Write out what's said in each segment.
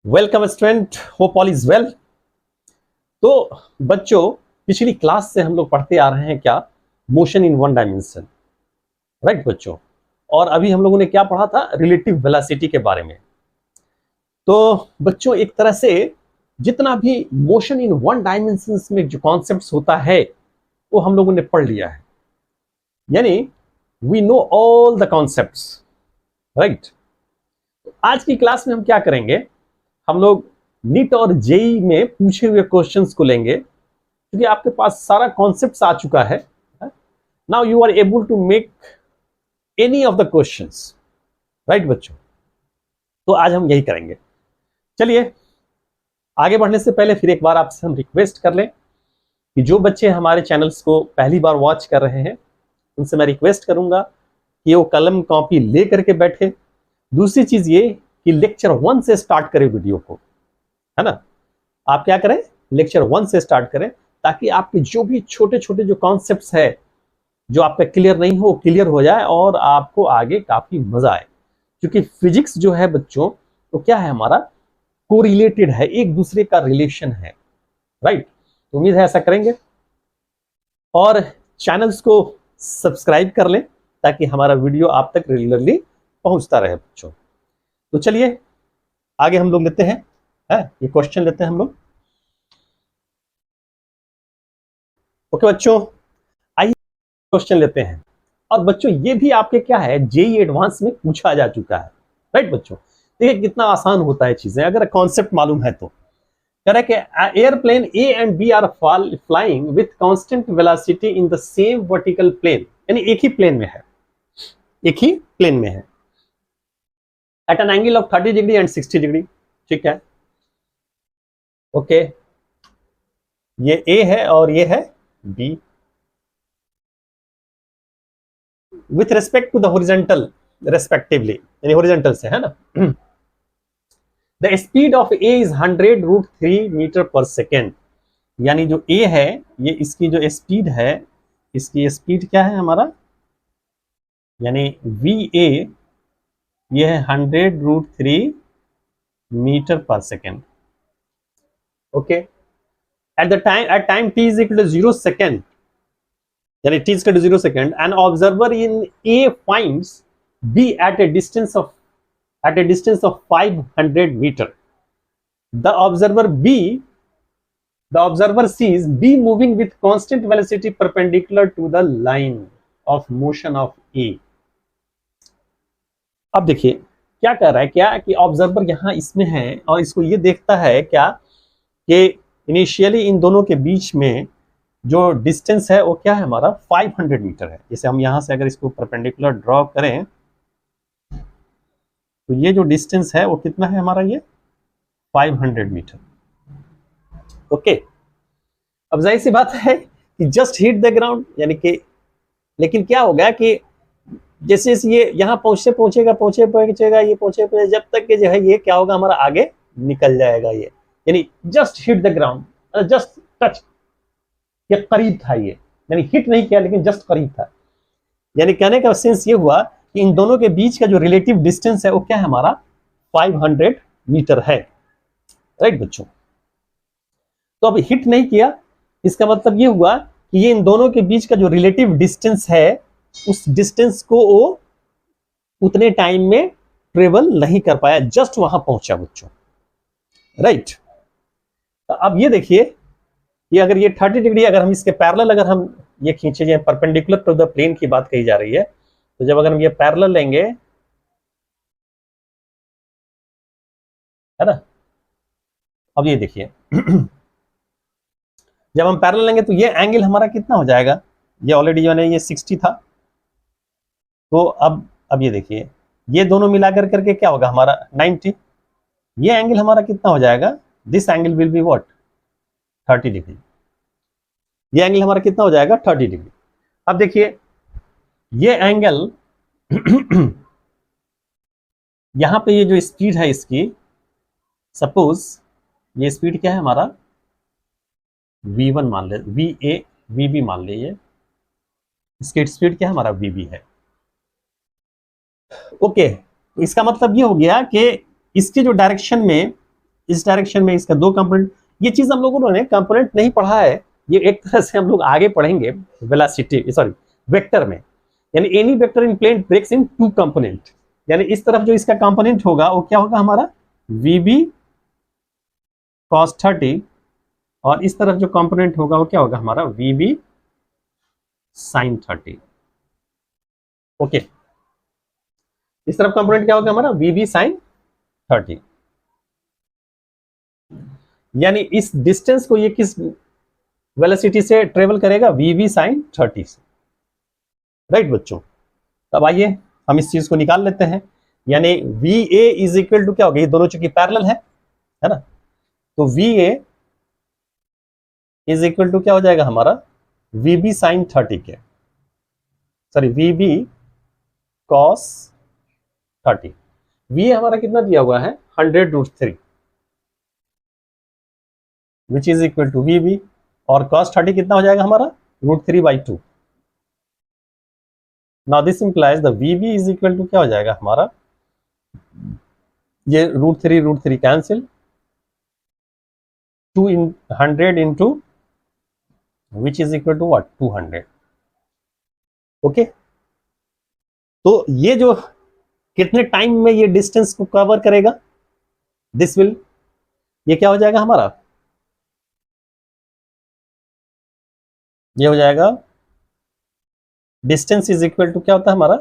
Welcome student, hope all is well. तो बच्चों, पिछली क्लास से हम लोग पढ़ते आ रहे हैं क्या, motion in one dimension, right बच्चों। और अभी हम लोगों ने क्या पढ़ा था, रिलेटिव वेलोसिटी के बारे में। तो बच्चों, एक तरह से जितना भी मोशन इन वन डायमेंशन में जो कॉन्सेप्ट्स होता है वो हम लोगों ने पढ़ लिया है, यानी we know all the concepts, right. आज की क्लास में हम क्या करेंगे, हम लोग नीट और जेई में पूछे हुए क्वेश्चंस को लेंगे, क्योंकि आपके पास सारा कॉन्सेप्ट्स आ चुका है। Now you are able to make any of the questions, right बच्चों। तो आज हम यही करेंगे। चलिए, आगे बढ़ने से पहले फिर एक बार आपसे हम रिक्वेस्ट कर लें कि जो बच्चे हमारे चैनल्स को पहली बार वॉच कर रहे हैं उनसे मैं रिक्वेस्ट करूंगा कि वो कलम कॉपी ले करके बैठे। दूसरी चीज ये कि लेक्चर 1 से स्टार्ट करें वीडियो को, है ना। आप क्या करें, लेक्चर 1 से स्टार्ट करें, ताकि आपके जो भी छोटे छोटे जो कॉन्सेप्ट्स है जो आपका क्लियर नहीं हो, क्लियर हो जाए और आपको आगे काफी मजा आए। क्योंकि फिजिक्स जो है बच्चों, तो क्या है, हमारा कोरिलेटेड है, एक दूसरे का रिलेशन है, राइट। तो उम्मीद है ऐसा करेंगे और चैनल्स को सब्सक्राइब कर लें ताकि हमारा वीडियो आप तक रेगुलरली पहुंचता रहे बच्चों। तो चलिए आगे हम लोग लेते हैं, ये क्वेश्चन लेते हैं हम लोग। ओके बच्चों, आइए क्वेश्चन लेते हैं। और बच्चों ये भी आपके क्या है, जेई एडवांस में पूछा जा चुका है, राइट बच्चों। देखिए कितना आसान होता है चीजें अगर कॉन्सेप्ट मालूम है तो। कह रहा है कि airplane A and B are flying with constant velocity in the same vertical plane, यानी एक ही प्लेन में है, एक ही प्लेन में है, at an angle of 30 degree and 60 degree. ठीक है, ओके। ये ए है और ये है B. With respect to the horizontal respectively, यानी हॉरिजॉन्टल से, है ना। The speed of A is 100√3 meter per second, यानी जो ए है ये इसकी जो स्पीड है, इसकी स्पीड क्या है हमारा, यानी वी ए ये है 100√3 meter per second. Okay, at time T is equal to 0 second, यानी t is equal to 0 second, an observer in A finds B at a distance of 500 meter. The observer sees B moving with constant velocity perpendicular to the line of motion of A. अब देखिए क्या कर रहा है, क्या कि observer यहां इसमें है और इसको ये देखता है क्या कि इनिशियली इन दोनों के बीच में जो डिस्टेंस है वो क्या है हमारा 500 मीटर है। जैसे हम यहां से अगर इसको परपेंडिकुलर ड्रॉ करें तो ये जो डिस्टेंस है वो कितना है हमारा, ये 500 मीटर। ओके, अब जाहिर सी बात है कि जस्ट हिट द ग्राउंड, यानी कि लेकिन क्या होगा कि जैसे ये यहाँ पहुंचेगा ये पहुंचे जब तक कि जो है ये क्या होगा, हमारा आगे निकल जाएगा ये, यानी just hit the ground, just touch, ये करीब था ये, यानी हिट नहीं किया लेकिन जस्ट करीब था। यानी कहने का सेंस ये हुआ कि इन दोनों के बीच का जो रिलेटिव डिस्टेंस है वो क्या है हमारा 500 मीटर है, राइट बच्चों। तो अब हिट नहीं किया, इसका मतलब ये हुआ कि ये इन दोनों के बीच का जो रिलेटिव डिस्टेंस है उस डिस्टेंस को वो उतने टाइम में ट्रेवल नहीं कर पाया, जस्ट वहां पहुंचा बच्चों, राइट। तो अब ये देखिए, ये अगर ये 30 डिग्री अगर हम इसके पैरेलल अगर हम ये खींचे जाए, परपेंडिकुलर टू द प्लेन की बात कही जा रही है, तो जब अगर हम ये पैरेलल लेंगे, है ना। अब ये देखिए जब हम पैरेलल लेंगे तो ये एंगल हमारा कितना हो जाएगा, ये ऑलरेडी जो है ये 60 था, तो अब ये देखिए ये दोनों मिलाकर करके क्या होगा हमारा 90। ये एंगल हमारा कितना हो जाएगा, this angle will be what 30 degree, ये एंगल हमारा कितना हो जाएगा 30 डिग्री। अब देखिए ये एंगल यहां पे ये जो स्पीड है इसकी, सपोज ये स्पीड क्या है हमारा v1 मान ले, va vb मान ले, ये इसकी स्पीड क्या है हमारा vb है। ओके, इसका मतलब ये हो गया कि इसके जो डायरेक्शन में इस डायरेक्शन में इसका 2 कंपोनेंट। ये चीज हम लोगों ने कंपोनेंट नहीं पढ़ा है, ये एक तरह से हम लोग आगे पढ़ेंगे वेलोसिटी सॉरी वेक्टर में। यानी एनी वेक्टर इन प्लेन ब्रेक्स इन 2 कंपोनेंट, यानी इस तरफ जो इसका कंपोनेंट होगा वो क्या होगा हमारा VB cos 30, और इस तरफ जो कंपोनेंट होगा वो क्या होगा हमारा VB sin 30। ओके, इस तरफ कंपोनेंट क्या होगा हमारा VB sin 30। यानी इस डिस्टेंस को ये किस वेलोसिटी से ट्रेवल करेगा, VB sin 30 से। राइट बच्चों, अब आइए हम इस चीज को निकाल लेते हैं। यानी VA इज इक्वल टू क्या होगा, ये दोनों चूंकि पैरेलल है ना, तो VA इज इक्वल टू क्या हो जाएगा हमारा VB sin 30 के, सॉरी VB cos 30। VA हमारा कितना दिया हुआ है 100√3, which is equal to VB, और cos 30 कितना हो जाएगा हमारा √3/2। Now this implies the VB is equal to क्या हो जाएगा हमारा, ये √3 cancel, 100 into which is equal to what 200। Okay, तो ये जो कितने टाइम में ये डिस्टेंस को कवर करेगा, दिस विल, ये क्या हो जाएगा हमारा, ये हो जाएगा डिस्टेंस इज इक्वल टू क्या होता है हमारा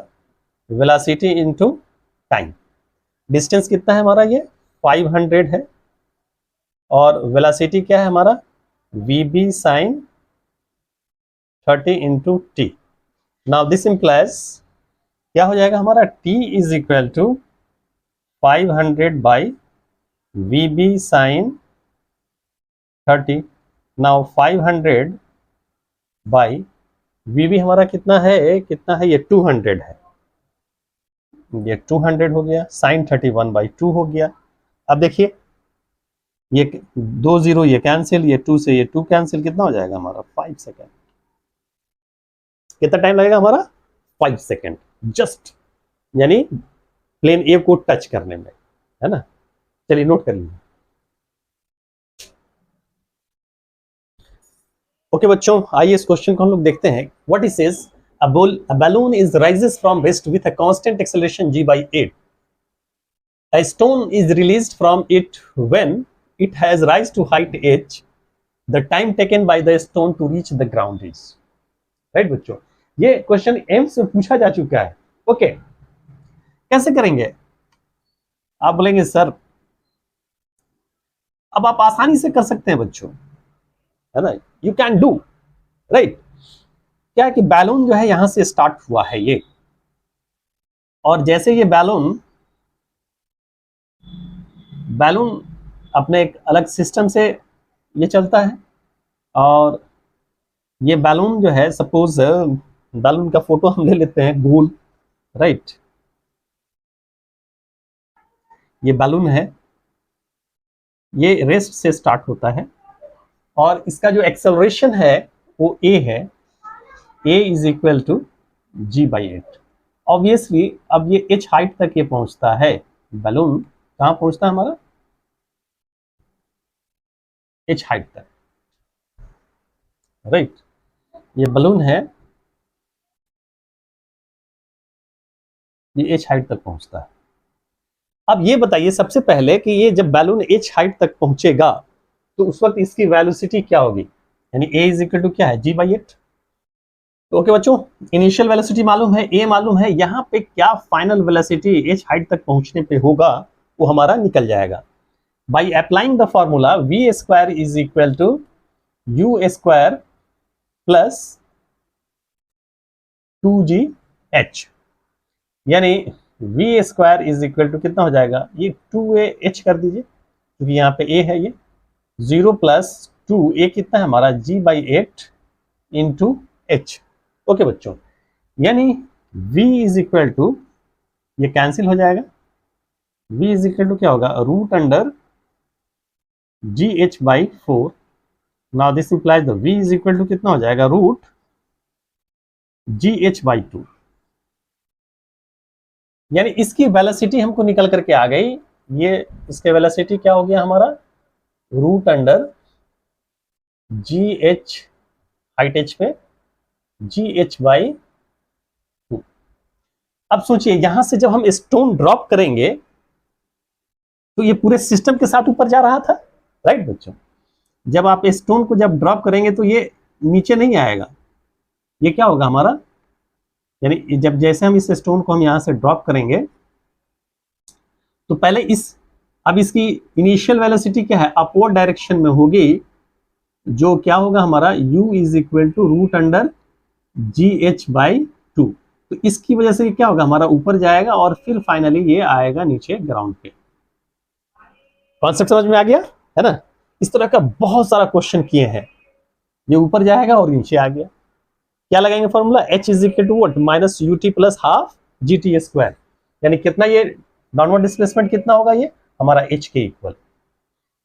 वेलोसिटी इनटू टाइम। डिस्टेंस कितना है हमारा, ये 500 है, और वेलोसिटी क्या है हमारा VB sin 30 into T। Now this implies क्या हो जाएगा हमारा T is equal to 500 by VB sin 30। Now 500 by VB हमारा कितना है ये 200 है, ये 200 हो गया, sin 31/2 हो गया। अब देखिए ये 2 0 ये कैंसिल, ये 2 से ये 2 कैंसिल, कितना हो जाएगा हमारा 5 सेकेंड। कितना टाइम लगेगा हमारा 5 सेकेंड जस्ट, यानी प्लेन ए को टच करने में, है ना। चलिए नोट कर लीजिए। ओके बच्चों, आइए इस क्वेश्चन को हम लोग देखते हैं। What is says a balloon is rises from rest with a constant acceleration g/8. A stone is released from it when it has rise to height h. The time taken by the stone to reach the ground is, right बच्चों, ये question AIIMS में पूछा जा चुका है। Okay, कैसे करेंगे, आप बोलेंगे सर, अब आप आसानी से कर सकते हैं बच्चों, है ना, यू कैन डू, राइट। क्या है कि बैलून जो है यहां से स्टार्ट हुआ है ये, और जैसे ये बैलून अपने एक अलग सिस्टम से ये चलता है, और ये बैलून जो है, सपोज बैलून का फोटो हम ले लेते हैं गोल, राइट। ये बैलून है, ये रेस्ट से स्टार्ट होता है, और इसका जो एक्सेलरेशन है वो a है, a is equal to g/8। Obviously अब ये h हाइट तक ये पहुंचता है, बैलून कहां पहुंचता है हमारा h हाइट तक, राइट। ये बलून है, ये h हाइट तक पहुंचता है। अब ये बताइए सबसे पहले कि ये जब बैलून h हाइट तक पहुंचेगा तो उस वक्त इसकी वेलोसिटी क्या होगी, यानी a इज इक्वल टू क्या है g/8। तो ओके बच्चों, इनिशियल वेलोसिटी मालूम है, a मालूम है, यहाँ पे क्या फाइनल वेलोसिटी h हाइट तक पहुंचने पे होगा वो हमारा निकल जाएगा। By applying the formula v² is equal to u² plus 2gh, यानी v² इज इक्वल टू कितना हो जाएगा, ये 2ah कर दीजिए क्योंकि यहाँ पे a है, ये 0 प्लस 2a कितना है हमारा g/8 इंटू h। ओके बच्चों, यानी v इज इक्वल टू, ये कैंसिल हो जाएगा, v इज इक्वल टू क्या होगा √gh/4। Now this implies the v is equal to कितना हो जाएगा √gh/2, यानी इसकी वेलोसिटी हमको निकल करके आ गई ये इसके वेलोसिटी क्या हो गया हमारा, root under g h, height h पे जी एच बाई 2। अब सोचिए यहां से जब हम स्टोन ड्रॉप करेंगे तो ये पूरे सिस्टम के साथ ऊपर जा रहा था, राइट बच्चों। जब आप स्टोन को जब ड्रॉप करेंगे तो ये नीचे नहीं आएगा, ये क्या होगा हमारा, यानी जब जैसे हम इस स्टोन को हम यहां से ड्रॉप करेंगे तो पहले अब इसकी इनिशियल वेलोसिटी क्या है, अपवर्ड डायरेक्शन में होगी, जो क्या होगा हमारा u is equal to root under g h by 2। तो इसकी वजह से क्या होगा, हमारा ऊपर जाएगा और फिर फाइनली ये आएगा नीचे ग्राउंड पे। कॉन्सेप्ट समझ में आ गया है ना। इस तरह का बहुत सारा क्वेश्चन किए हैं, ये ऊपर जाएगा और नीचे आ गया। क्या लगाएंगे formula, h is equal to what, minus u t plus half g t square, यानी कितना ये डाउनवर्ड डिस्प्लेसमेंट कितना होगा, ये हमारा h के इक्वल।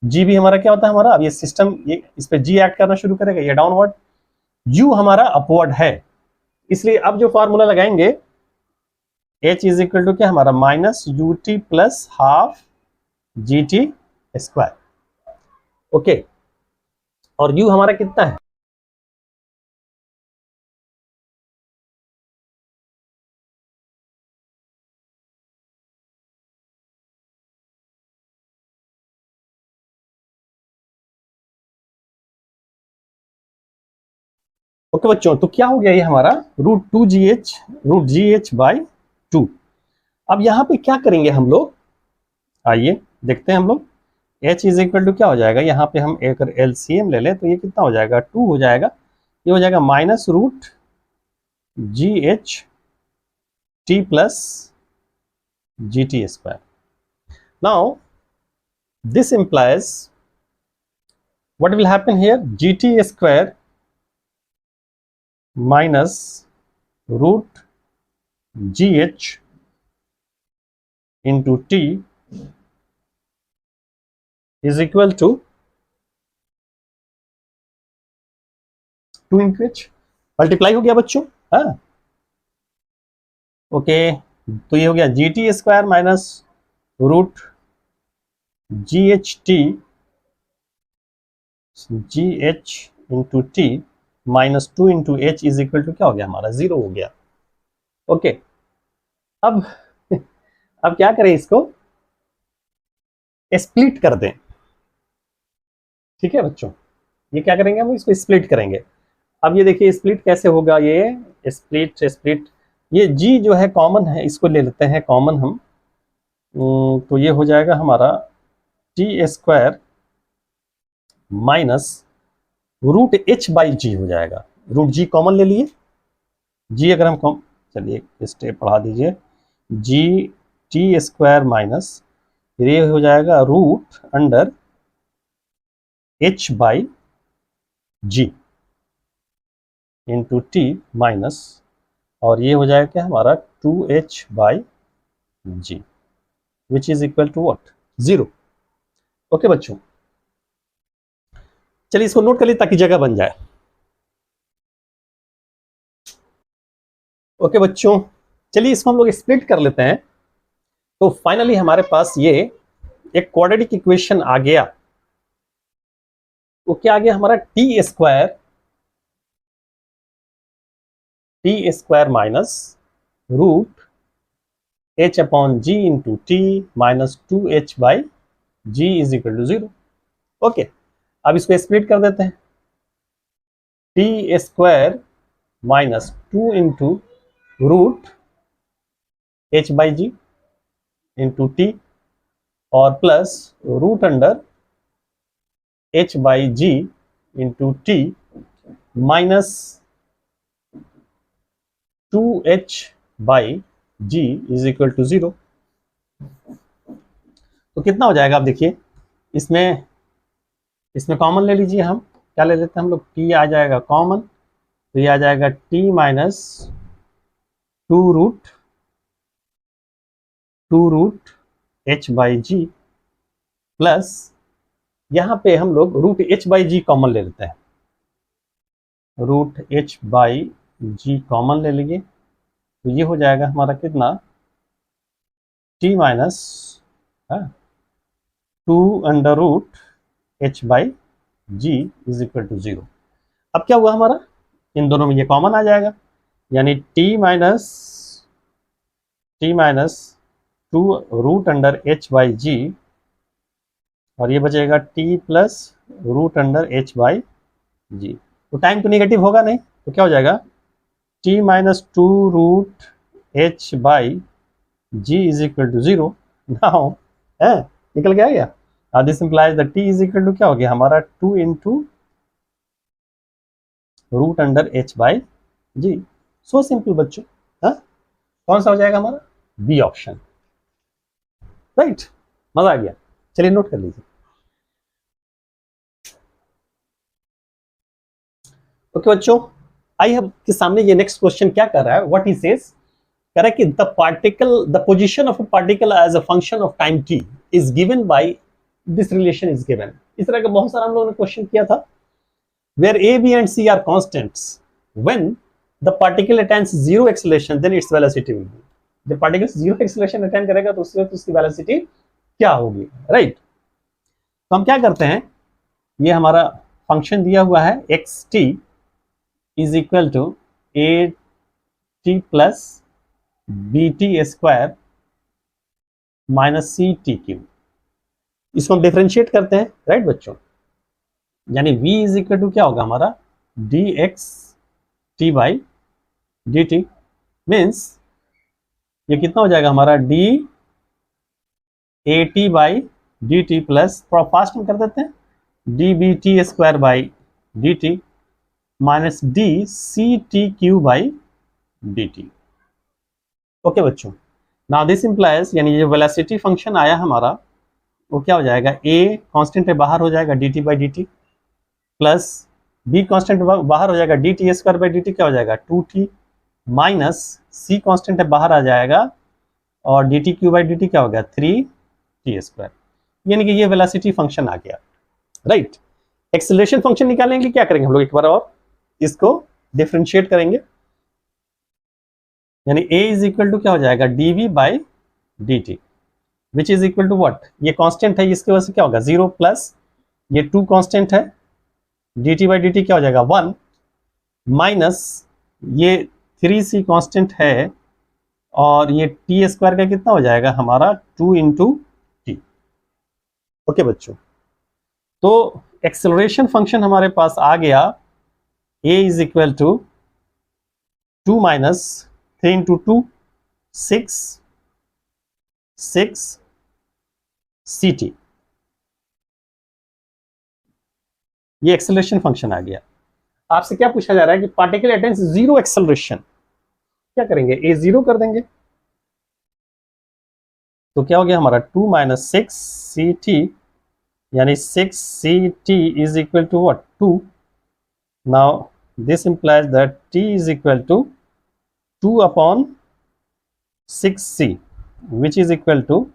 g भी हमारा क्या होता है हमारा, अब ये सिस्टम ये इस पे g एक्ट करना शुरू करेगा, ये डाउनवर्ड, u हमारा अपवर्ड है, इसलिए अब जो फॉर्मूला लगाएंगे h इज इक्वल टू क्या हमारा, minus u t plus half g t square. Okay, और u हमारा कितना है, ओके बच्चों। तो क्या हो गया ये हमारा रूट जी एच बाई 2। अब यहाँ पे क्या करेंगे हम लोग, आइए देखते हैं हम लोग। h इज इक्वल टू क्या हो जाएगा, यहाँ पे हम एक एलसीएम ले लें तो ये कितना हो जाएगा, 2 हो जाएगा, ये हो जाएगा minus root g h t plus g t square. Now this implies what will happen here, gt square minus root gh into t is equal to 2 into h। Multiply हो गया बच्चों, हाँ ओके। तो ये हो गया g t square minus root g h into t minus 2 into h is equal to क्या हो गया हमारा, 0 हो गया। ओके, अब अब क्या करें, इसको स्प्लिट कर दें, ठीक है बच्चों। ये क्या करेंगे हम, इसको स्प्लिट करेंगे। अब ये देखिए स्प्लिट कैसे होगा, ये स्प्लिट ये g जो है कॉमन है, इसको ले लेते हैं कॉमन हम। तो ये हो जाएगा हमारा t square minus root h by g हो जाएगा, रूट g कॉमन ले लिए, g अगर हम कॉम, चलिए स्टेप पढ़ा दीजिए, जी टी स्क्वायर माइनस ये हो जाएगा root under h by g into t minus, और ये हो जाएगा क्या हमारा 2h by g which is equal to what, 0। Okay बच्चों, चलिए इसको नोट कर लीजिए ताकि जगह बन जाए। ओके बच्चों, चलिए इसको हम लोग स्प्लिट कर लेते हैं। तो फाइनली हमारे पास ये एक क्वाड्रेटिक इक्वेशन आ गया। तो क्या आ गया हमारा, t square minus root h upon g into t minus 2h by g is equal to 0। Okay, अब इसको स्प्लिट कर देते हैं, t square minus 2 into root h by g into t और plus root under h by g into t minus 2h by g is equal to 0। तो कितना हो जाएगा, आप देखिए इसमें कॉमन ले लीजिए, हम क्या ले लेते हैं हम लोग, t आ जाएगा कॉमन, तो ये आ जाएगा t minus 2 root h by g plus यहाँ पे हम लोग root h by g common ले लेते हैं, root h by g common ले लीजिए, तो ये हो जाएगा हमारा कितना, t minus 2/h/g is equal to 0। अब क्या हुआ हमारा, इन दोनों में ये कॉमन आ जाएगा, यानी t-2√h/g, और ये बचेगा t+√h/g। तो टाइम तो नेगेटिव होगा नहीं, तो क्या हो जाएगा, t-2√h/g is equal to 0। Now है, निकल गया क्या, this implies the t is equal to क्या हो गया हमारा, 2 × √h/g। सो सिंपल बच्चों, हाँ, कौन सा हो जाएगा हमारा, बी ऑप्शन, राइट। मजा आ गया, चलिए नोट कर लीजिए। ओके बच्चों, आई अब के सामने ये नेक्स्ट क्वेश्चन क्या कर रहा है, व्हाट ही सेज, कह रहा है कि the position of a particle as a function of time t is given by this relation is given. इस तरह का बहुत सारा हम लोगों ने क्वेश्चन किया था, where a b and c are constants, when the particle attains zero acceleration then its velocity will be. जब पार्टिकल जीरो एक्सेलरेशन अटेन करेगा तो उसके उसकी वेलोसिटी क्या होगी, राइट। तो हम क्या करते हैं, ये हमारा फंक्शन दिया हुआ है xt is equal to at plus bt² minus ct³। इसको हम डिफरेंशिएट करते हैं, राइट बच्चों, यानी v इज इक्वल टू क्या होगा हमारा, dxt/dt, मीन्स ये कितना हो जाएगा हमारा, dat/dt प्लस, थोड़ा फास्ट में कर देते हैं, dbt² माइनस dct³/dt। ओके बच्चों, नाउ दिस इंप्लाइज, यानी ये वेलोसिटी फंक्शन आया हमारा, वो क्या हो जाएगा, a कांस्टेंट है बाहर हो जाएगा dt/dt, प्लस b कांस्टेंट बाहर हो जाएगा dt²/dt, क्या हो जाएगा 2t, माइनस c कांस्टेंट है बाहर आ जाएगा और dt³/dt क्या हो गया 3t²। यानी कि ये वेलोसिटी फंक्शन आ गया, राइट। एक्सेलरेशन फंक्शन निकालेंगे, क्या करेंगे हम लोग, एक बार और इसको डिफरेंशिएट करेंगे, यानी a इज इक्वल टू क्या हो जाएगा, dv/dt, which is equal to what, ये कांस्टेंट है, इसकी वजह से क्या होगा 0, प्लस ये 2 कांस्टेंट है, dt/dt क्या हो जाएगा 1, माइनस ये 3c कांस्टेंट है, और ये t² का कितना हो जाएगा हमारा 2 × t। ओके बच्चों, तो एक्सेलरेशन फंक्शन हमारे पास आ गया, a is equal to 2 minus 3 × 2 6 ct। ये एक्सेलरेशन फंक्शन आ गया। आपसे क्या पूछा जा रहा है कि पार्टिकल अटेन्स जीरो एक्सेलरेशन, क्या करेंगे, a 0 कर देंगे, तो क्या हो गया हमारा 2 माइनस 6 ct, यानी 6 ct is equal to what 2। Now this implies that t is equal to 2/6c which is equal to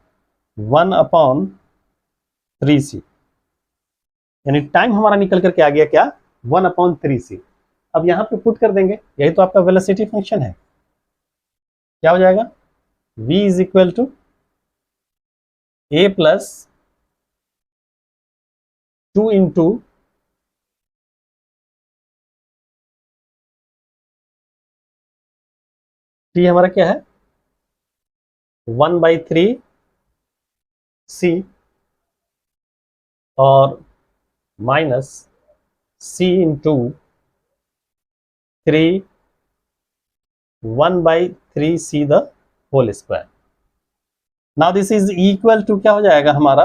1/3c, यानी टाइम हमारा निकल करके आ गया क्या 1/3c। अब यहां पे पुट कर देंगे, यही तो आपका वेलोसिटी फंक्शन है, क्या हो जाएगा, v is equal to a plus 2 × t हमारा क्या है 1/3c, और minus c × 3 1/3c the whole square. Now this is equal to क्या हो जाएगा हमारा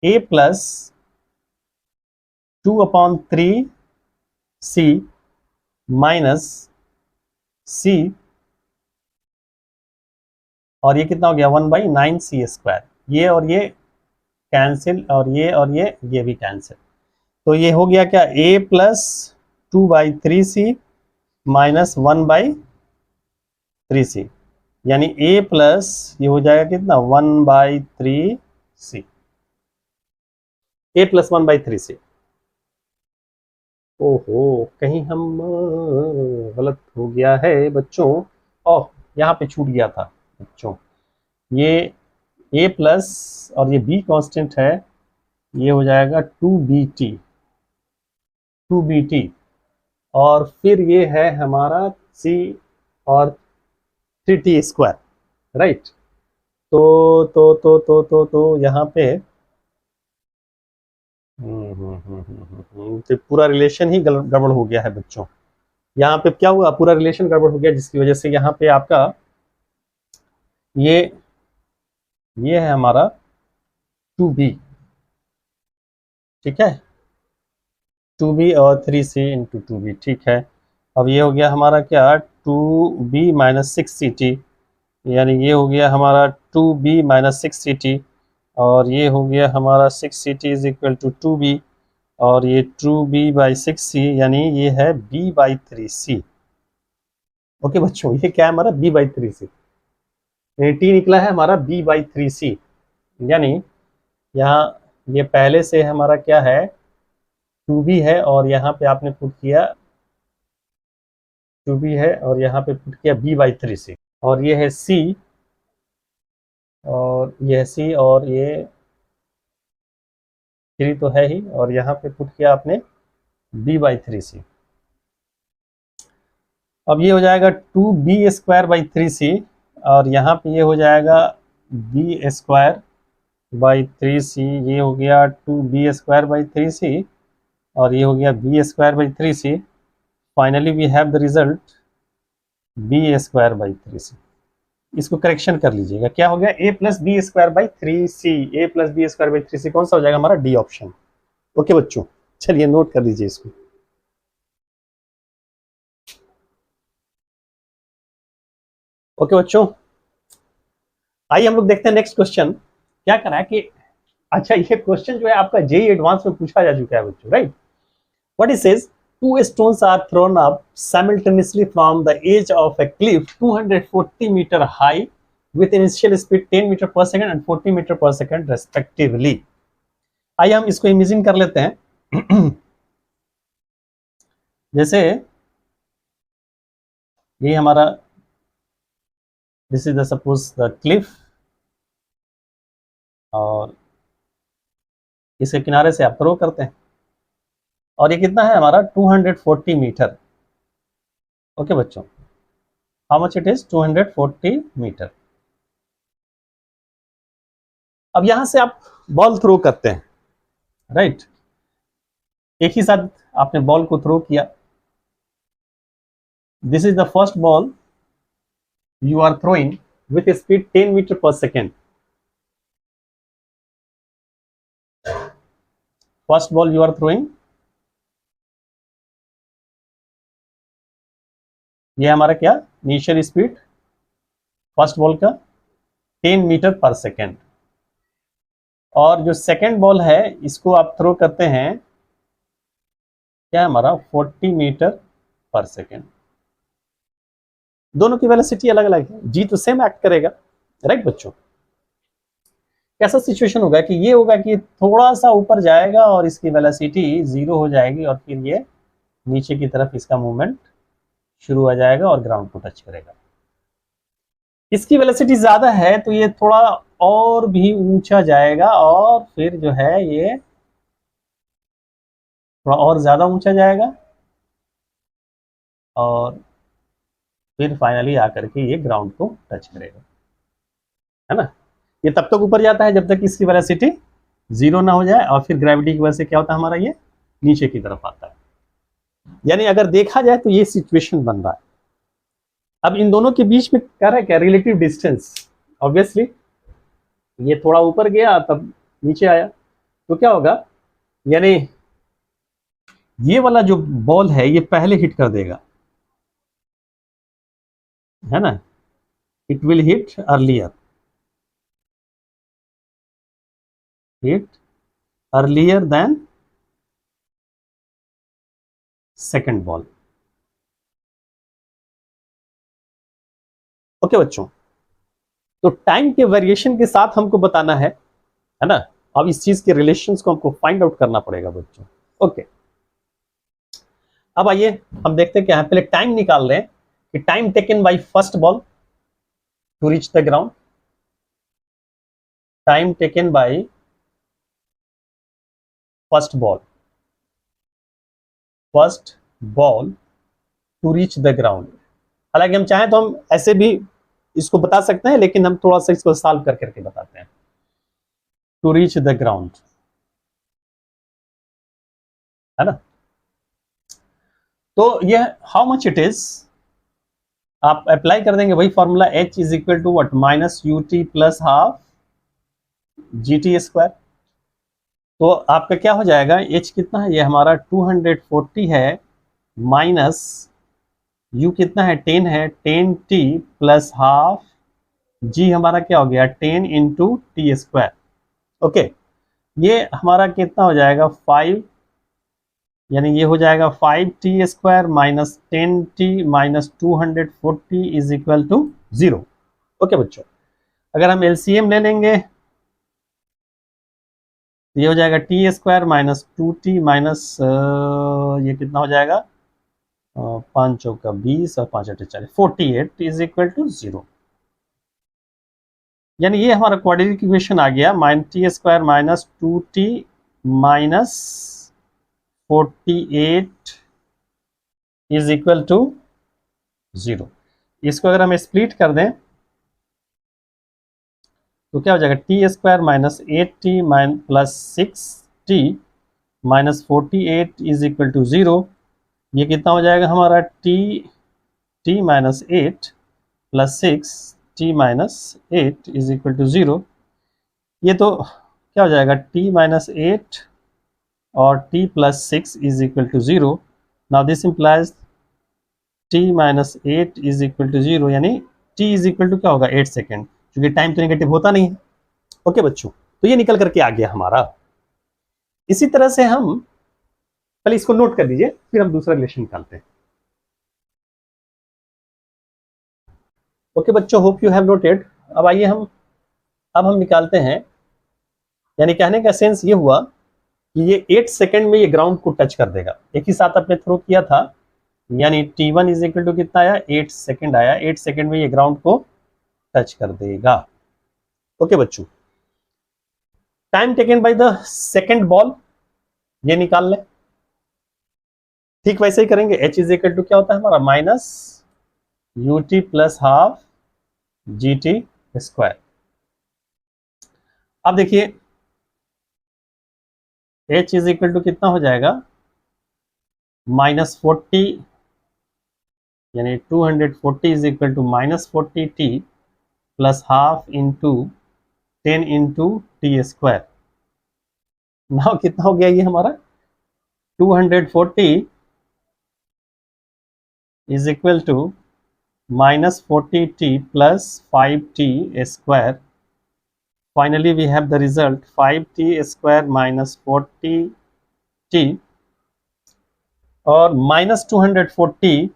a plus 2/3c minus c, और ये कितना हो गया 1/9c²। ये और ये कैंसिल, और ये भी कैंसिल, तो ये हो गया क्या a plus 2/3c minus 1/3c, यानी a प्लस ये हो जाएगा कितना 1/3c, a प्लस 1/3c। ओहो, कहीं हम गलत हो गया है बच्चों, ओह यहाँ पे छूट गया था बच्चों, ये ए प्लस और ये बी कांस्टेंट है, ये हो जाएगा 2bt और फिर ये है हमारा सी और 3t², राइट। तो यहाँ पे तो पूरा रिलेशन ही गड़बड़ हो गया है बच्चों। यहाँ पे क्या हुआ, पूरा रिलेशन गड़बड़ हो गया, जिसकी वजह से यहाँ पे आपका ये है हमारा 2b, ठीक है, 2b और 3c इंटू 2b, ठीक है। अब ये हो गया हमारा क्या, 2b माइनस 6ct, यानी ये हो गया हमारा 2b माइनस 6ct और ये हो गया हमारा 6ct is equal to 2b और ये 2b बाई 6c यानी ये है b बाई 3c। ओके बच्चों, ये क्या है हमारा b बाई 3c, t निकला है हमारा b बाई 3c, यानी यहाँ ये पहले से हमारा क्या है 2b है और यहाँ पे आपने पुट किया 2b है और यहाँ पे पुट किया b बाई 3c और ये है c और ये है c और ये 3 तो है ही और यहाँ पे पुट किया आपने b बाई 3c। अब ये हो जाएगा 2b² बाई 3c और यहाँ पे ये हो जाएगा b² बाई 3c, ये हो गया 2b² बाई 3c और ये हो गया b² by 3c। Finally we have the result b² by 3c। इसको करेक्शन कर लीजिएगा, क्या हो गया a plus b² by 3c, a plus b² by 3c कौन सा हो जाएगा हमारा, डी ऑप्शन। ओके बच्चों, चलिए नोट कर लीजिए इसको। ओके बच्चों, आइए हम लोग देखते हैं नेक्स्ट क्वेश्चन क्या करा है कि अच्छा ये क्वेश्चन जो है आपका जेई एडवांस में पूछा जा चुका है बच्चों, right. What it says, 2 stones are thrown up simultaneously from the edge of a cliff 240 meter high with initial speed 10 meter per second and 40 meter per second respectively। आइए हम इसको इमेजिन कर लेते हैं जैसे ये हमारा this is the suppose the Cliff और इसके किनारे से आप थ्रो करते हैं और ये कितना है हमारा 240 मीटर। ओके बच्चों, how much it is, 240 metre. अब यहां से आप बॉल थ्रो करते हैं, राइट। एक ही साथ आपने बॉल को थ्रो किया, this is the first ball you are throwing with a speed 10 meter per second। first ball you are throwing, ये हमारा क्या इनिशियल स्पीड फर्स्ट बॉल का 10 मीटर पर सेकेंड और जो सेकेंड बॉल है इसको आप थ्रो करते हैं क्या हमारा 40 मीटर पर सेकेंड। दोनों की वेलोसिटी अलग अलग है, जी तो सेम एक्ट करेगा, राइट बच्चों। कैसा सिचुएशन होगा कि ये होगा कि थोड़ा सा ऊपर जाएगा और इसकी वेलोसिटी 0 हो जाएगी और फिर ये नीचे की तरफ इसका मूवमेंट शुरू हो जाएगा और ग्राउंड को टच करेगा। इसकी वेलोसिटी ज्यादा है तो ये थोड़ा और भी ऊंचा जाएगा और फिर जो है ये थोड़ा और ज्यादा ऊंचा जाएगा और फिर फाइनली आकर के ये ग्राउंड को टच करेगा, है ना। ये तब तक ऊपर जाता है जब तक इसकी वेलोसिटी 0 ना हो जाए और फिर ग्रेविटी की वजह से क्या होता है हमारा ये नीचे की तरफ आता है। यानी अगर देखा जाए तो ये सिचुएशन बन रहा है। अब इन दोनों के बीच में क्या है, क्या रिलेटिव डिस्टेंस। ऑब्वियसली ये थोड़ा ऊपर गया तब नीचे आया तो क्या होगा, यानी ये वाला जो बॉल है ये पहले हिट कर देगा, है ना, it will hit earlier, hit earlier then second ball. Okay बच्चों, तो टाइम के वेरिएशन के साथ हमको बताना है ना। अब इस चीज के रिलेशंस को हमको फाइंड आउट करना पड़ेगा बच्चों। ओके, अब आइए हम देखते हैं क्या है। पहले टाइम निकाल रहे हैं कि time taken by first ball to reach the ground. Time taken by first ball to reach the ground. हालांकि हम चाहें तो हम ऐसे भी इसको बता सकते हैं, लेकिन हम थोड़ा सा इसको सॉल्व कर करके बताते हैं। टू रीच द ग्राउंड, है ना। तो यह हाउ मच इट इज, आप अप्लाई कर देंगे वही formula, h is equal to what minus u t plus half g t square. तो आपका क्या हो जाएगा, h कितना है, ये हमारा 240 है, माइनस u कितना है 10 है, 10t प्लस हाफ g हमारा क्या हो गया 10 इंटू टी स्क्वायर। ओके, ये हमारा कितना हो जाएगा 5, यानी ये हो जाएगा 5t square minus 10t minus 240 is equal to 0। Okay बच्चों, अगर हम एलसीएम ले लेंगे, ये हो जाएगा t square minus 2t minus ये कितना हो जाएगा 5 चौका 20 और 5 अठे 40, 48 इज इक्वल टू 0। यानी ये हमारा क्वाड्रेटिक इक्वेशन आ गया, t square minus 2t minus 48 is equal to 0। इसको अगर हम स्प्लिट कर दें तो क्या हो जाएगा, t square minus 8t plus 6t minus 48 is equal to 0। ये कितना हो जाएगा हमारा t minus 8 plus 6t minus 8 is equal to 0। ये तो क्या हो जाएगा, t माइनस 8 और t plus 6 is equal to 0। Now this implies t minus 8 is equal to 0, यानी t इज इक्वल टू क्या होगा 8 सेकेंड, क्योंकि टाइम तो नेगेटिव होता नहीं है। ओके बच्चों, तो ये निकल करके आ गया हमारा। इसी तरह से हम पहले इसको नोट कर लीजिए, फिर हम दूसरा रिलेशन निकालते हैं। ओके बच्चों, होप यू हैव नोटेड। अब आइए अब हम निकालते हैं, यानी कहने का सेंस ये हुआ कि ये 8 सेकेंड में ये ग्राउंड को टच कर देगा। एक ही साथ आपने थ्रो किया था, यानी t1 इज इक्वल टू कितना आया 8 सेकेंड आया, 8 सेकेंड में ये ग्राउंड को टच कर देगा। ओके बच्चों, time taken by the second ball ये निकाल लें। ठीक वैसे ही करेंगे, h इज इक्वल टू क्या होता है हमारा minus u t plus half g t square. अब देखिए h इज इक्वल टू कितना हो जाएगा माइनस 40, यानी 240 is equal to minus 40t plus half into 10 into t square. Now कितना हो गया ये हमारा 240 is equal to minus 40t plus 5t square. Finally, we have the result 5t square minus 40t और minus 240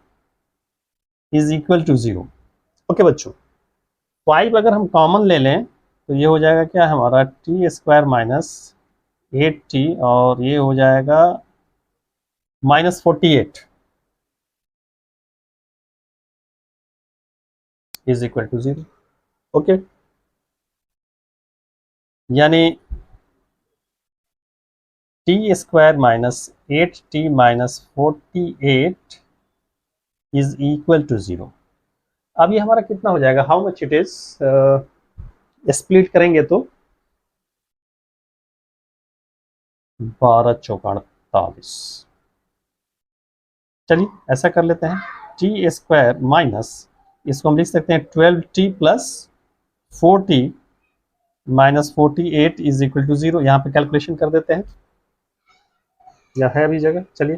is equal to 0। Okay बच्चों, 5 अगर हम common ले लें तो ये हो जाएगा क्या हमारा t स्क्वायर माइनस 8t और ये हो जाएगा minus 48 is equal to 0। Okay, यानी t square minus 8t minus 48 is equal to 0। अब ये हमारा कितना हो जाएगा, how much it is, split करेंगे तो 12 चौका 48। चलिए ऐसा कर लेते हैं, टी स्क्वायर माइनस इसको हम लिख सकते हैं 12t plus 4t minus 48 is equal to 0। यहाँ पे कैलकुलेशन कर देते हैं, या है अभी जगह, चलिए।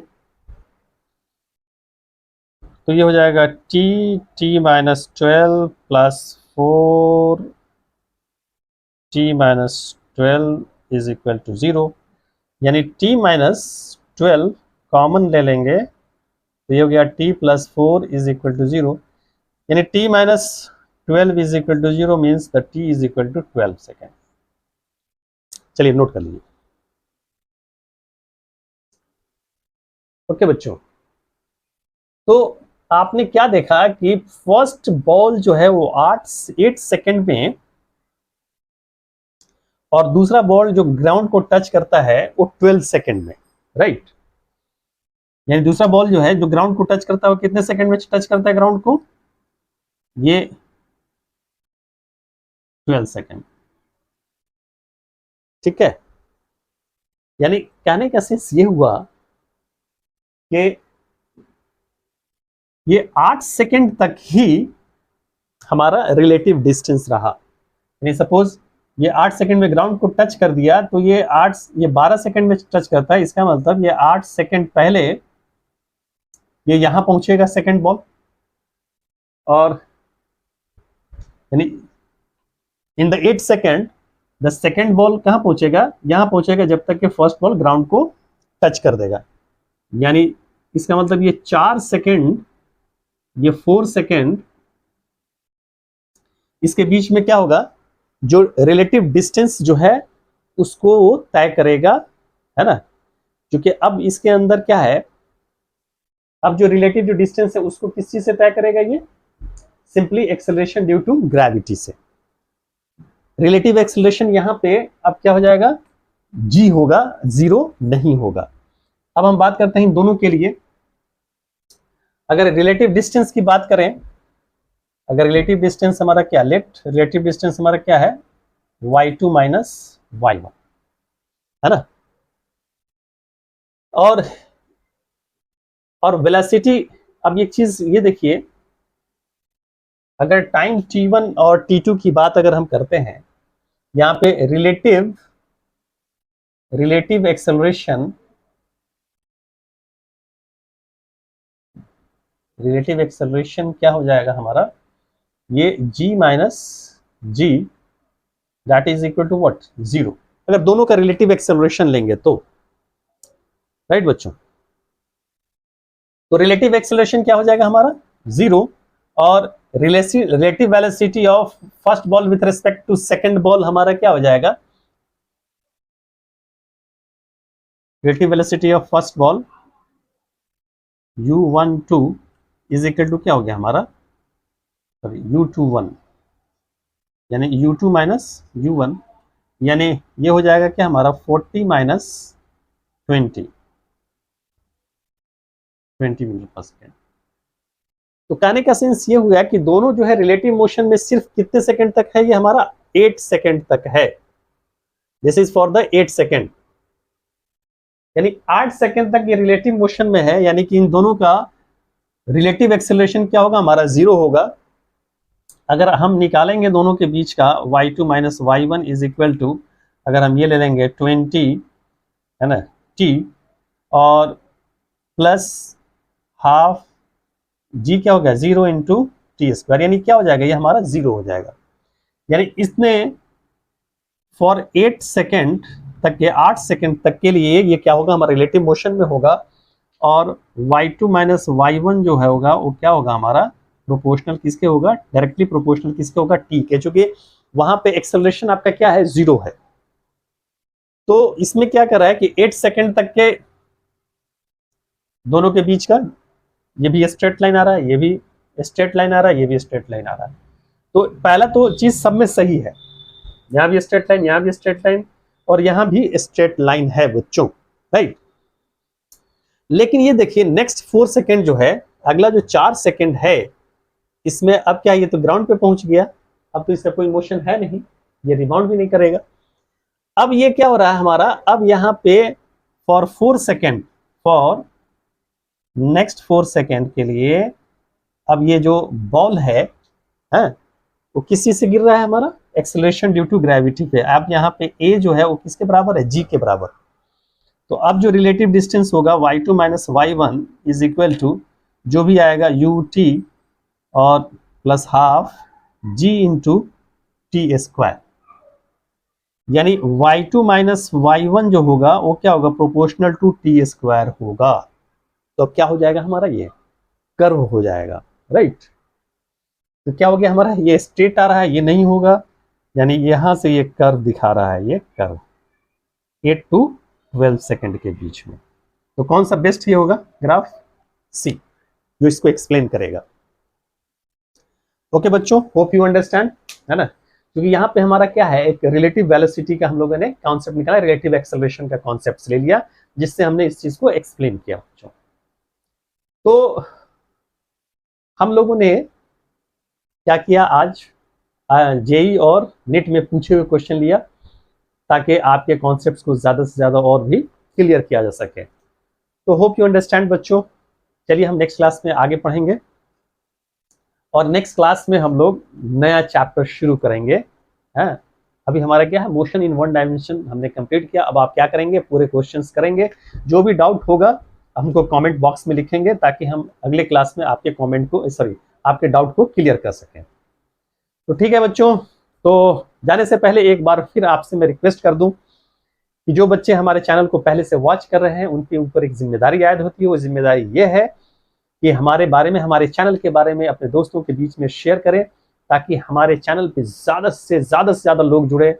तो ये हो जाएगा t minus 12 plus 4t minus 12 is equal to 0, यानी t माइनस 12 कॉमन ले लेंगे तो ये हो गया t plus 4 is equal to 0, यानी t minus 12 is equal to 0 means the t is equal to 12 second. चलिए नोट कर लीजिए। ओके बच्चों, तो आपने क्या देखा कि फर्स्ट बॉल जो है वो 8 सेकेंड में और दूसरा बॉल जो ग्राउंड को टच करता है वो 12 सेकेंड में, राइट। यानी दूसरा बॉल जो है जो ग्राउंड को टच करता है वो कितने सेकंड में टच करता है ग्राउंड को, ये 12 सेकंड, ठीक है। यानी कहने का सेंस ये हुआ कि ये 8 सेकंड तक ही हमारा रिलेटिव डिस्टेंस रहा। यानी सपोज ये 8 सेकंड में ग्राउंड को टच कर दिया तो ये 12 सेकंड में टच करता है, इसका मतलब ये 8 सेकंड पहले ये यहां पहुंचेगा सेकंड बॉल, और यानी in the 8 second the second ball कहां पहुंचेगा, यहां पहुंचेगा जब तक कि फर्स्ट बॉल ग्राउंड को टच कर देगा। यानी इसका मतलब ये 4 सेकंड, ये 4 सेकंड, इसके बीच में क्या होगा, जो रिलेटिव डिस्टेंस जो है उसको वो तय करेगा, है ना। क्योंकि अब इसके अंदर क्या है, अब जो रिलेटिव जो डिस्टेंस है उसको किस चीज से तय करेगा, ये simply acceleration due to gravity से। रिलेटिव एक्सेलरेशन यहां पे अब क्या हो जाएगा, जी होगा, जीरो नहीं होगा। अब हम बात करते हैं इन दोनों के लिए। अगर रिलेटिव डिस्टेंस की बात करें, अगर रिलेटिव डिस्टेंस हमारा क्या, लेट रिलेटिव डिस्टेंस हमारा क्या है, y2 माइनस y1, है ना। और वेलोसिटी, अब ये चीज ये देखिए, अगर टाइम t1 और t2 की बात अगर हम करते हैं, यहां पे रिलेटिव एक्सेलरेशन, रिलेटिव एक्सेलरेशन क्या हो जाएगा हमारा, ये g minus g that is equal to what, zero. अगर दोनों का रिलेटिव एक्सेलरेशन लेंगे तो, राइट बच्चों, तो रिलेटिव एक्सेलरेशन क्या हो जाएगा हमारा, जीरो। और relative velocity of first ball with respect to second ball हमारा क्या हो जाएगा, relative velocity of first ball u12 is equal to क्या हो गया हमारा, सॉरी u21, यानी u2 माइनस u1, यानी ये हो जाएगा क्या हमारा 40 माइनस 20 मीटर पर सेकेंड। तो कहने का सेंस ये हुआ कि दोनों जो है रिलेटिव मोशन में सिर्फ कितने सेकंड तक है, ये हमारा 8 सेकंड तक है। This is for the 8 second, यानी 8 सेकंड तक ये रिलेटिव मोशन में है। यानी कि इन दोनों का रिलेटिव एक्सेलरेशन क्या होगा हमारा, जीरो होगा। अगर हम निकालेंगे दोनों के बीच का y2 minus y1 is equal to, अगर हम ये ले लेंगे 20, है ना, t, और प्लस हाफ g क्या हो गया, जीरो इंटू टी स्क्वायर, यानी क्या हो जाएगा, ये हमारा जीरो हो जाएगा। यानी इसने फॉर 8 सेकेंड तक, ये 8 सेकेंड तक के लिए ये क्या होगा, हमारा रिलेटिव मोशन में होगा। और y2 माइनस y1 जो है होगा वो क्या होगा हमारा, प्रोपोर्शनल किसके होगा, डायरेक्टली प्रोपोर्शनल किसके होगा, t के, चूंकि वहां पे एक्सेलरेशन आपका क्या है, जीरो है। तो इसमें क्या कर रहा है कि 8 सेकेंड तक के दोनों के बीच का, ये भी स्ट्रेट लाइन आ रहा है, ये भी स्ट्रेट लाइन आ रहा है, ये भी स्ट्रेट लाइन आ रहा है। तो पहला तो चीज सब में सही है, यहां भी स्ट्रेट लाइन, यहां भी स्ट्रेट लाइन, और यहां भी स्ट्रेट लाइन है बच्चों, राइट। लेकिन ये देखिए नेक्स्ट 4 सेकेंड जो है, अगला जो 4 सेकेंड है, इसमें अब क्या, ये तो ग्राउंड पे पहुंच गया, अब तो इसका कोई मोशन है नहीं, ये रिबाउंड भी नहीं करेगा। अब ये क्या हो रहा है हमारा, अब यहाँ पे for 4 second, for next 4 second के लिए, अब ये जो बॉल है वो किस चीज से गिर रहा है हमारा, एक्सेलरेशन ड्यू टू ग्रेविटी पे। अब यहाँ पे a जो है वो किसके बराबर है, g के बराबर। तो अब जो रिलेटिव डिस्टेंस होगा y2 minus y1 is equal to जो भी आएगा ut और plus half g into t square. यानी y2 माइनस y1 जो होगा वो क्या होगा, प्रोपोर्शनल टू टी स्क्वायर होगा। तो अब क्या हो जाएगा हमारा, ये कर्व हो जाएगा, राइट। तो क्या हो गया हमारा, ये स्ट्रेट आ रहा है, ये नहीं होगा, यानी यहां से ये कर्व दिखा रहा है, ये कर्व 8 to 12 सेकंड के बीच में। तो कौन सा बेस्ट ये होगा, ग्राफ सी, जो इसको एक्सप्लेन करेगा। ओके बच्चों, होप यू अंडरस्टैंड, है ना। क्योंकि यहाँ पे हमारा क्या है, एक रिलेटिव वेलोसिटी का हम लोगों ने कॉन्सेप्ट निकाला, रिलेटिव एक्सेलरेशन का कॉन्सेप्ट ले लिया, जिससे हमने इस चीज को एक्सप्लेन किया बच्चों। तो हम लोगों ने क्या किया आज, जेई और नीट में पूछे हुए क्वेश्चन लिया ताकि आपके कॉन्सेप्ट्स को ज्यादा से ज्यादा और भी क्लियर किया जा सके। तो होप यू अंडरस्टैंड बच्चों। चलिए हम नेक्स्ट क्लास में आगे पढ़ेंगे और नेक्स्ट क्लास में हम लोग नया चैप्टर शुरू करेंगे। हैं, अभी हमारा क्या है, मोशन इन वन डायमेंशन हमने कंप्लीट किया। अब आप क्या करेंगे, पूरे क्वेश्चंस करेंगे, जो भी डाउट होगा हमको कमेंट बॉक्स में लिखेंगे ताकि हम अगले क्लास में आपके कमेंट को आपके डाउट को क्लियर कर सकें। तो ठीक है बच्चों, तो जाने से पहले एक बार फिर आपसे मैं रिक्वेस्ट कर दूं कि जो बच्चे हमारे चैनल को पहले से वॉच कर रहे हैं उनके ऊपर एक जिम्मेदारी आयद होती है। वो जिम्मेदारी ये है कि हमारे बारे में, हमारे चैनल के बारे में अपने दोस्तों के बीच में शेयर करें ताकि हमारे चैनल पे ज़्यादा से ज़्यादा लोग जुड़े,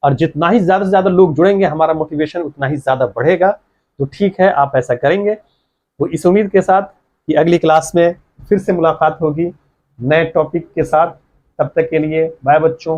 और जितना ही ज़्यादा से ज़्यादा लोग जुड़ेंगे हमारा मोटिवेशन उतना ही ज़्यादा बढ़ेगा। तो ठीक है, आप ऐसा करेंगे। तो इस उम्मीद के साथ कि अगली क्लास में फिर से मुलाकात होगी नए टॉपिक के साथ। तब तक के लिए बाय बच्चों।